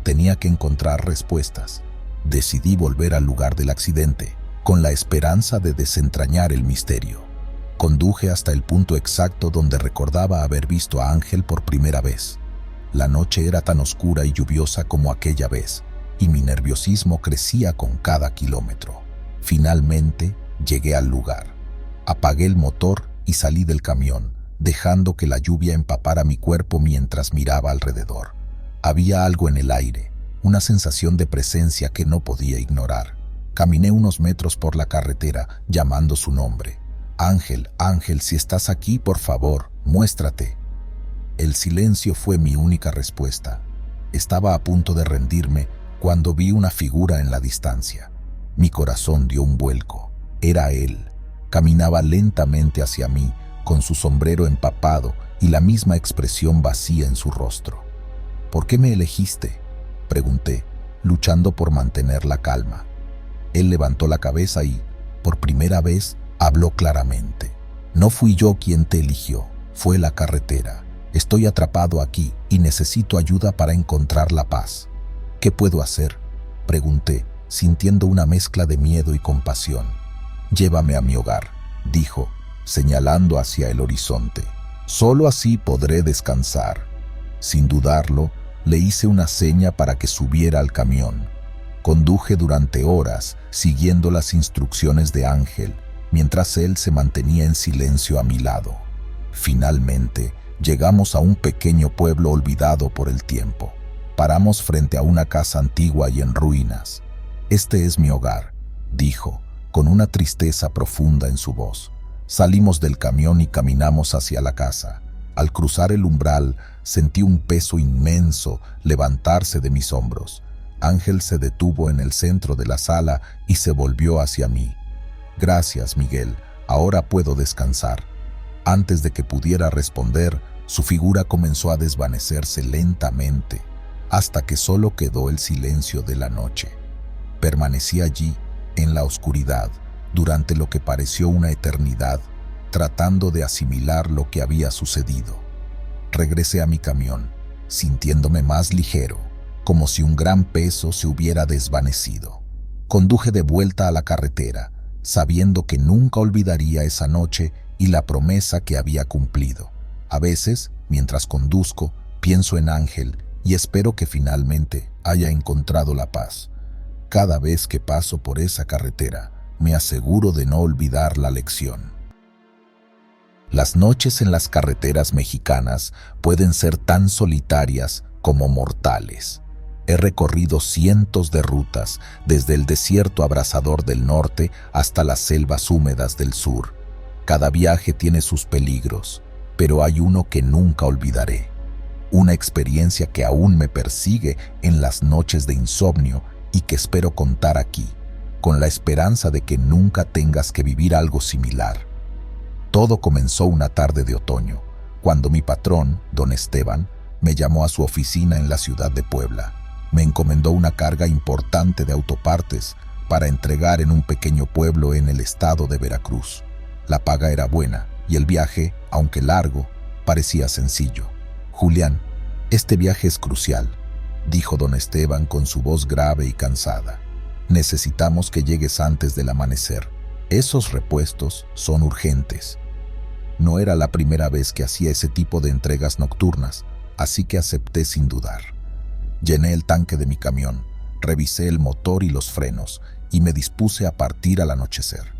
Tenía que encontrar respuestas. Decidí volver al lugar del accidente, con la esperanza de desentrañar el misterio. Conduje hasta el punto exacto donde recordaba haber visto a Ángel por primera vez. La noche era tan oscura y lluviosa como aquella vez, y mi nerviosismo crecía con cada kilómetro. Finalmente, llegué al lugar. Apagué el motor y salí del camión, dejando que la lluvia empapara mi cuerpo mientras miraba alrededor. Había algo en el aire, una sensación de presencia que no podía ignorar. Caminé unos metros por la carretera, llamando su nombre. «Ángel, Ángel, si estás aquí, por favor, muéstrate». El silencio fue mi única respuesta. Estaba a punto de rendirme cuando vi una figura en la distancia. Mi corazón dio un vuelco. Era él. Caminaba lentamente hacia mí, con su sombrero empapado y la misma expresión vacía en su rostro. «¿Por qué me elegiste?», pregunté, luchando por mantener la calma. Él levantó la cabeza y, por primera vez, habló claramente. «No fui yo quien te eligió, fue la carretera. Estoy atrapado aquí y necesito ayuda para encontrar la paz». «¿Qué puedo hacer?», pregunté, sintiendo una mezcla de miedo y compasión. «Llévame a mi hogar», dijo, señalando hacia el horizonte. «Solo así podré descansar». Sin dudarlo, le hice una seña para que subiera al camión. Conduje durante horas, siguiendo las instrucciones de Ángel, mientras él se mantenía en silencio a mi lado. Finalmente, Llegamos a un pequeño pueblo olvidado por el tiempo. Paramos frente a una casa antigua y en ruinas. «Este es mi hogar», dijo, con una tristeza profunda en su voz. Salimos del camión y caminamos hacia la casa. Al cruzar el umbral, sentí un peso inmenso levantarse de mis hombros. Ángel se detuvo en el centro de la sala y se volvió hacia mí. «Gracias, Miguel, ahora puedo descansar». Antes de que pudiera responder, su figura comenzó a desvanecerse lentamente, hasta que solo quedó el silencio de la noche. Permanecí allí, en la oscuridad, durante lo que pareció una eternidad, tratando de asimilar lo que había sucedido. Regresé a mi camión, sintiéndome más ligero, como si un gran peso se hubiera desvanecido. Conduje de vuelta a la carretera, sabiendo que nunca olvidaría esa noche y la promesa que había cumplido. A veces, mientras conduzco, pienso en Ángel y espero que finalmente haya encontrado la paz. Cada vez que paso por esa carretera, me aseguro de no olvidar la lección. Las noches en las carreteras mexicanas pueden ser tan solitarias como mortales. He recorrido cientos de rutas, desde el desierto abrasador del norte hasta las selvas húmedas del sur. Cada viaje tiene sus peligros, pero hay uno que nunca olvidaré. Una experiencia que aún me persigue en las noches de insomnio y que espero contar aquí, con la esperanza de que nunca tengas que vivir algo similar. Todo comenzó una tarde de otoño, cuando mi patrón, don Esteban, me llamó a su oficina en la ciudad de Puebla. Me encomendó una carga importante de autopartes para entregar en un pequeño pueblo en el estado de Veracruz. La paga era buena y el viaje, aunque largo, parecía sencillo. «Julián, este viaje es crucial», dijo don Esteban con su voz grave y cansada. «Necesitamos que llegues antes del amanecer. Esos repuestos son urgentes». No era la primera vez que hacía ese tipo de entregas nocturnas, así que acepté sin dudar. Llené el tanque de mi camión, revisé el motor y los frenos y me dispuse a partir al anochecer.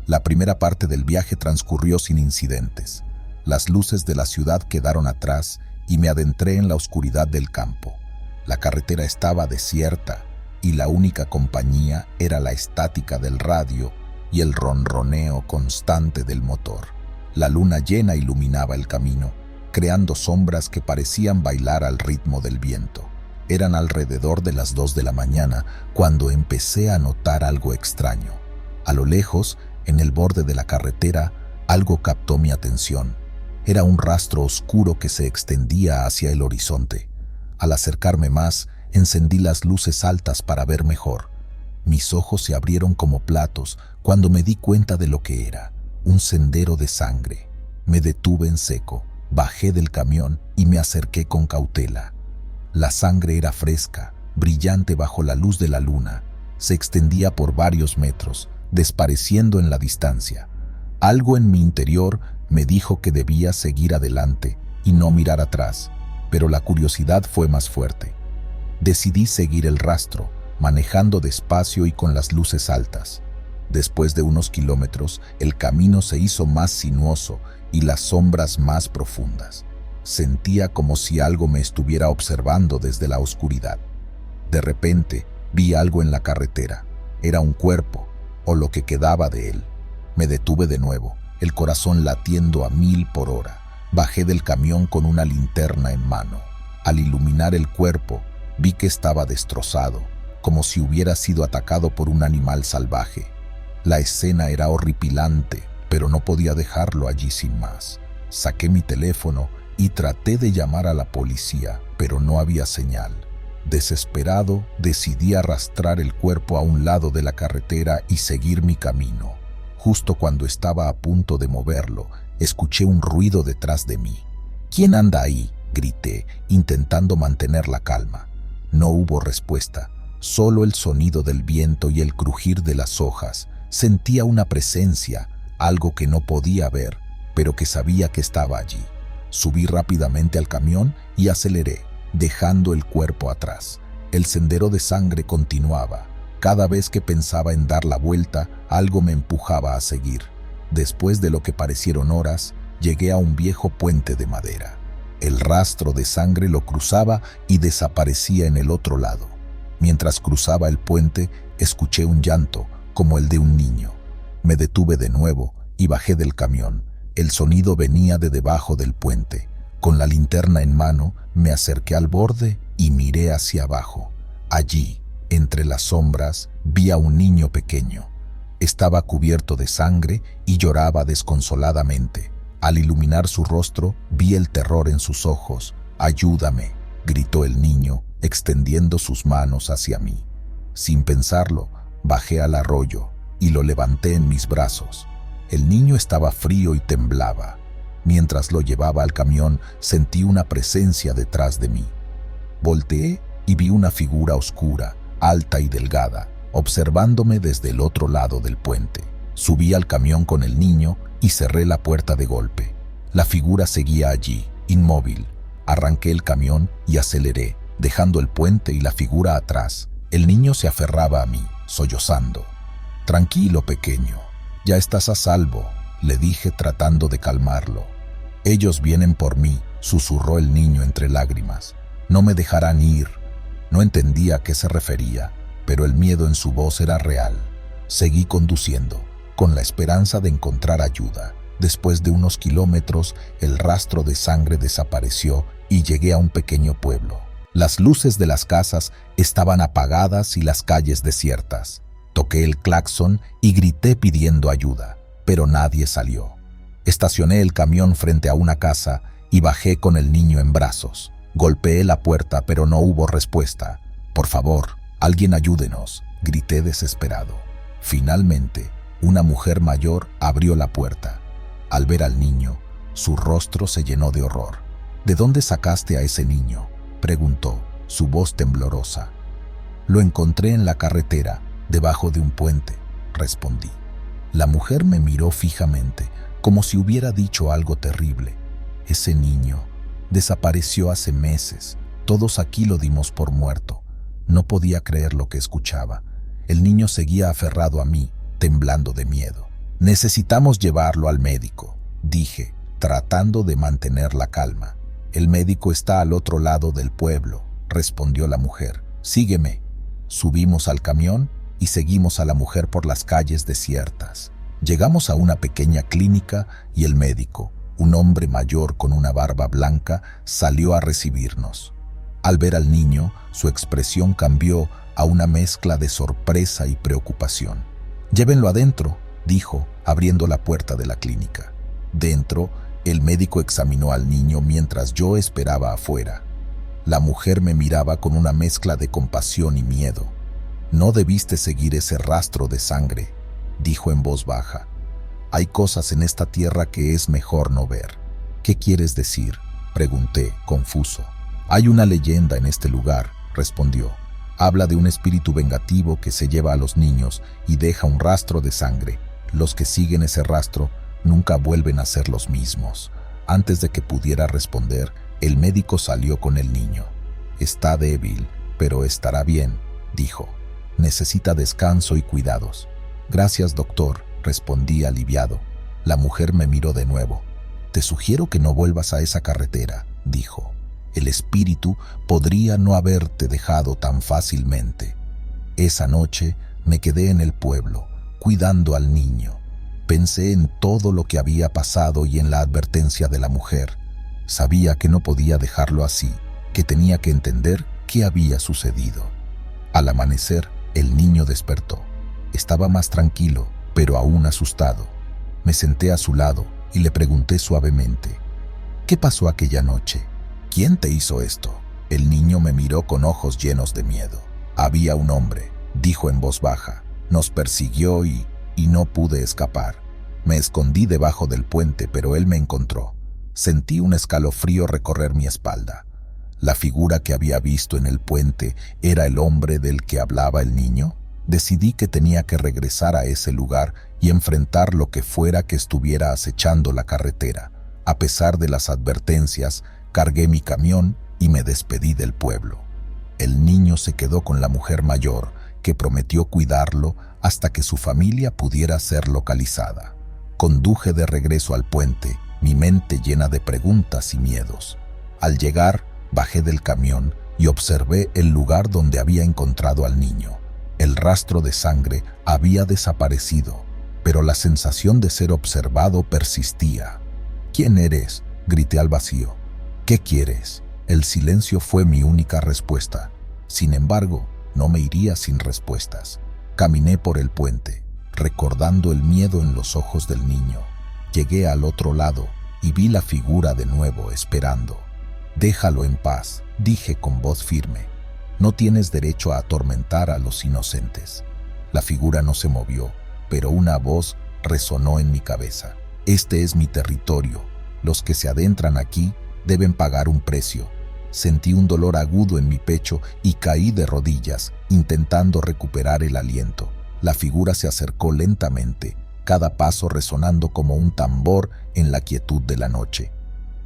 La primera parte del viaje transcurrió sin incidentes. Las luces de la ciudad quedaron atrás y me adentré en la oscuridad del campo. La carretera estaba desierta y la única compañía era la estática del radio y el ronroneo constante del motor. La luna llena iluminaba el camino, creando sombras que parecían bailar al ritmo del viento. Eran alrededor de las 2 de la mañana cuando empecé a notar algo extraño. A lo lejos, en el borde de la carretera, algo captó mi atención. Era un rastro oscuro que se extendía hacia el horizonte. Al acercarme más, encendí las luces altas para ver mejor. Mis ojos se abrieron como platos cuando me di cuenta de lo que era: un sendero de sangre. Me detuve en seco, bajé del camión y me acerqué con cautela. La sangre era fresca, brillante bajo la luz de la luna. Se extendía por varios metros, desapareciendo en la distancia. Algo en mi interior me dijo que debía seguir adelante y no mirar atrás, pero la curiosidad fue más fuerte. Decidí seguir el rastro, manejando despacio y con las luces altas. Después de unos kilómetros, el camino se hizo más sinuoso y las sombras más profundas. Sentía como si algo me estuviera observando desde la oscuridad. De repente, vi algo en la carretera. Era un cuerpo, o lo que quedaba de él. Me detuve de nuevo, el corazón latiendo a 1000 por hora. Bajé del camión con una linterna en mano. Al iluminar el cuerpo, vi que estaba destrozado, como si hubiera sido atacado por un animal salvaje. La escena era horripilante, pero no podía dejarlo allí sin más. Saqué mi teléfono y traté de llamar a la policía, pero no había señal. Desesperado, decidí arrastrar el cuerpo a un lado de la carretera y seguir mi camino. Justo cuando estaba a punto de moverlo, escuché un ruido detrás de mí. «¿Quién anda ahí?», grité, intentando mantener la calma. No hubo respuesta, solo el sonido del viento y el crujir de las hojas. Sentía una presencia, algo que no podía ver, pero que sabía que estaba allí. Subí rápidamente al camión y aceleré, dejando el cuerpo atrás. El sendero de sangre continuaba. Cada vez que pensaba en dar la vuelta, algo me empujaba a seguir. Después de lo que parecieron horas, llegué a un viejo puente de madera. El rastro de sangre lo cruzaba y desaparecía en el otro lado. Mientras cruzaba el puente, escuché un llanto, como el de un niño. Me detuve de nuevo y bajé del camión. El sonido venía de debajo del puente. Con la linterna en mano, me acerqué al borde y miré hacia abajo. Allí, entre las sombras, vi a un niño pequeño. Estaba cubierto de sangre y lloraba desconsoladamente. Al iluminar su rostro, vi el terror en sus ojos. «Ayúdame», gritó el niño, extendiendo sus manos hacia mí. Sin pensarlo, bajé al arroyo y lo levanté en mis brazos. El niño estaba frío y temblaba. Mientras lo llevaba al camión, sentí una presencia detrás de mí. Volteé y vi una figura oscura, alta y delgada, observándome desde el otro lado del puente. Subí al camión con el niño y cerré la puerta de golpe. La figura seguía allí, inmóvil. Arranqué el camión y aceleré, dejando el puente y la figura atrás. El niño se aferraba a mí, sollozando. «Tranquilo, pequeño, ya estás a salvo», le dije tratando de calmarlo. «Ellos vienen por mí», susurró el niño entre lágrimas. «No me dejarán ir». No entendía a qué se refería, pero el miedo en su voz era real. Seguí conduciendo, con la esperanza de encontrar ayuda. Después de unos kilómetros, el rastro de sangre desapareció y llegué a un pequeño pueblo. Las luces de las casas estaban apagadas y las calles desiertas. Toqué el claxon y grité pidiendo ayuda, pero nadie salió. Estacioné el camión frente a una casa y bajé con el niño en brazos. Golpeé la puerta, pero no hubo respuesta. «Por favor, alguien ayúdenos», grité desesperado. Finalmente, una mujer mayor abrió la puerta. Al ver al niño, su rostro se llenó de horror. «¿De dónde sacaste a ese niño?», preguntó, su voz temblorosa. «Lo encontré en la carretera, debajo de un puente», respondí. La mujer me miró fijamente, como si hubiera dicho algo terrible. «Ese niño desapareció hace meses. Todos aquí lo dimos por muerto». No podía creer lo que escuchaba. El niño seguía aferrado a mí, temblando de miedo. «Necesitamos llevarlo al médico», dije, tratando de mantener la calma. «El médico está al otro lado del pueblo», respondió la mujer. «Sígueme». Subimos al camión y seguimos a la mujer por las calles desiertas. Llegamos a una pequeña clínica y el médico, un hombre mayor con una barba blanca, salió a recibirnos. Al ver al niño, su expresión cambió a una mezcla de sorpresa y preocupación. «Llévenlo adentro», dijo, abriendo la puerta de la clínica. Dentro, el médico examinó al niño mientras yo esperaba afuera. La mujer me miraba con una mezcla de compasión y miedo. «No debiste seguir ese rastro de sangre», dijo en voz baja. «Hay cosas en esta tierra que es mejor no ver». «¿Qué quieres decir?», pregunté, confuso. «Hay una leyenda en este lugar», respondió. «Habla de un espíritu vengativo que se lleva a los niños y deja un rastro de sangre. Los que siguen ese rastro nunca vuelven a ser los mismos». Antes de que pudiera responder, el médico salió con el niño. «Está débil, pero estará bien», dijo. «Necesita descanso y cuidados». «Gracias, doctor», respondí aliviado. La mujer me miró de nuevo. «Te sugiero que no vuelvas a esa carretera», dijo. «El espíritu podría no haberte dejado tan fácilmente». Esa noche me quedé en el pueblo, cuidando al niño. Pensé en todo lo que había pasado y en la advertencia de la mujer. Sabía que no podía dejarlo así, que tenía que entender qué había sucedido. Al amanecer, el niño despertó. Estaba más tranquilo, pero aún asustado. Me senté a su lado y le pregunté suavemente: «¿Qué pasó aquella noche? ¿Quién te hizo esto?». El niño me miró con ojos llenos de miedo. «Había un hombre», dijo en voz baja. «Nos persiguió y no pude escapar. Me escondí debajo del puente, pero él me encontró». Sentí un escalofrío recorrer mi espalda. ¿La figura que había visto en el puente era el hombre del que hablaba el niño? Decidí que tenía que regresar a ese lugar y enfrentar lo que fuera que estuviera acechando la carretera. A pesar de las advertencias, cargué mi camión y me despedí del pueblo. El niño se quedó con la mujer mayor, que prometió cuidarlo hasta que su familia pudiera ser localizada. Conduje de regreso al puente, mi mente llena de preguntas y miedos. Al llegar, bajé del camión y observé el lugar donde había encontrado al niño. El rastro de sangre había desaparecido, pero la sensación de ser observado persistía. «¿Quién eres?», grité al vacío. «¿Qué quieres?». El silencio fue mi única respuesta. Sin embargo, no me iría sin respuestas. Caminé por el puente, recordando el miedo en los ojos del niño. Llegué al otro lado y vi la figura de nuevo esperando. «Déjalo en paz», dije con voz firme. «No tienes derecho a atormentar a los inocentes». La figura no se movió, pero una voz resonó en mi cabeza. «Este es mi territorio. Los que se adentran aquí deben pagar un precio». Sentí un dolor agudo en mi pecho y caí de rodillas, intentando recuperar el aliento. La figura se acercó lentamente, cada paso resonando como un tambor en la quietud de la noche.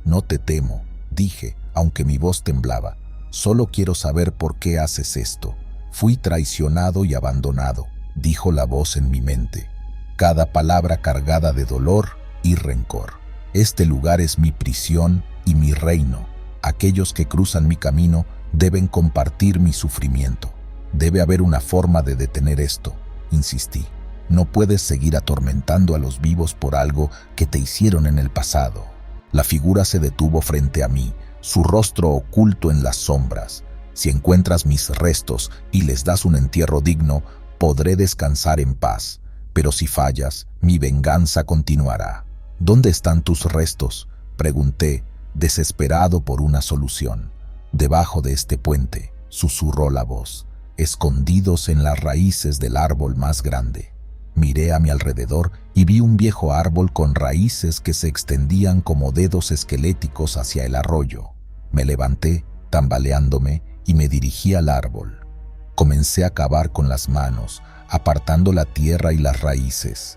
«No te temo», dije, aunque mi voz temblaba. «Solo quiero saber por qué haces esto». «Fui traicionado y abandonado», dijo la voz en mi mente, cada palabra cargada de dolor y rencor. «Este lugar es mi prisión y mi reino. Aquellos que cruzan mi camino deben compartir mi sufrimiento. Debe haber una forma de detener esto», insistí. «No puedes seguir atormentando a los vivos por algo que te hicieron en el pasado». La figura se detuvo frente a mí, su rostro oculto en las sombras. «Si encuentras mis restos y les das un entierro digno, podré descansar en paz. Pero si fallas, mi venganza continuará». «¿Dónde están tus restos?», pregunté, desesperado por una solución. «Debajo de este puente», susurró la voz, «escondidos en las raíces del árbol más grande». Miré a mi alrededor y vi un viejo árbol con raíces que se extendían como dedos esqueléticos hacia el arroyo. Me levanté, tambaleándome, y me dirigí al árbol. Comencé a cavar con las manos, apartando la tierra y las raíces.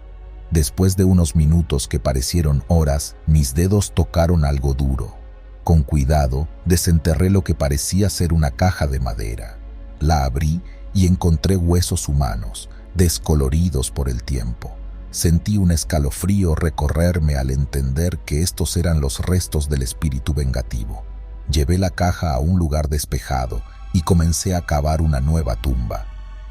Después de unos minutos que parecieron horas, mis dedos tocaron algo duro. Con cuidado, desenterré lo que parecía ser una caja de madera. La abrí y encontré huesos humanos, descoloridos por el tiempo. Sentí un escalofrío recorrerme al entender que estos eran los restos del espíritu vengativo. Llevé la caja a un lugar despejado y comencé a cavar una nueva tumba.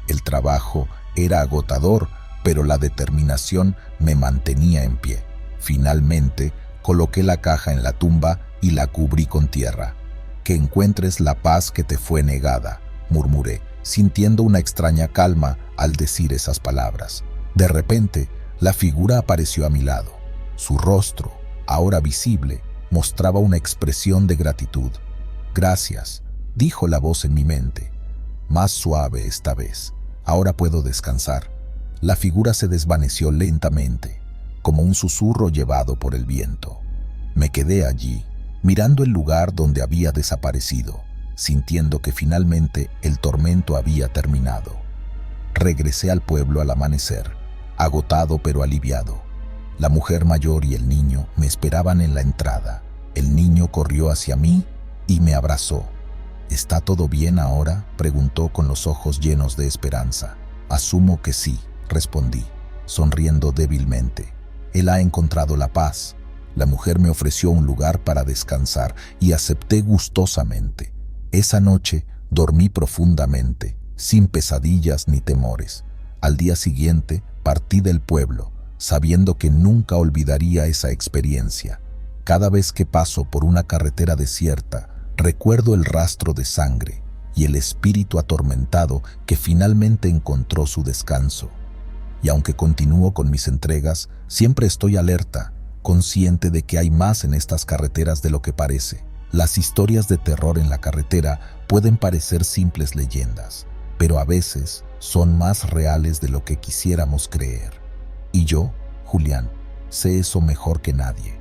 El trabajo era agotador, pero la determinación me mantenía en pie. Finalmente, coloqué la caja en la tumba y la cubrí con tierra. «Que encuentres la paz que te fue negada», murmuré, sintiendo una extraña calma al decir esas palabras. De repente, la figura apareció a mi lado. Su rostro, ahora visible, mostraba una expresión de gratitud. «Gracias», dijo la voz en mi mente. Más suave esta vez. «Ahora puedo descansar». La figura se desvaneció lentamente, como un susurro llevado por el viento. Me quedé allí, mirando el lugar donde había desaparecido, sintiendo que finalmente el tormento había terminado. Regresé al pueblo al amanecer, agotado pero aliviado. La mujer mayor y el niño me esperaban en la entrada. El niño corrió hacia mí y me abrazó. «¿Está todo bien ahora?», preguntó con los ojos llenos de esperanza. «Asumo que sí», respondí, sonriendo débilmente. «Él ha encontrado la paz». La mujer me ofreció un lugar para descansar y acepté gustosamente. Esa noche dormí profundamente, sin pesadillas ni temores. Al día siguiente partí del pueblo, sabiendo que nunca olvidaría esa experiencia. Cada vez que paso por una carretera desierta, recuerdo el rastro de sangre y el espíritu atormentado que finalmente encontró su descanso. Y aunque continúo con mis entregas, siempre estoy alerta, consciente de que hay más en estas carreteras de lo que parece. Las historias de terror en la carretera pueden parecer simples leyendas, pero a veces son más reales de lo que quisiéramos creer. Y yo, Julián, sé eso mejor que nadie.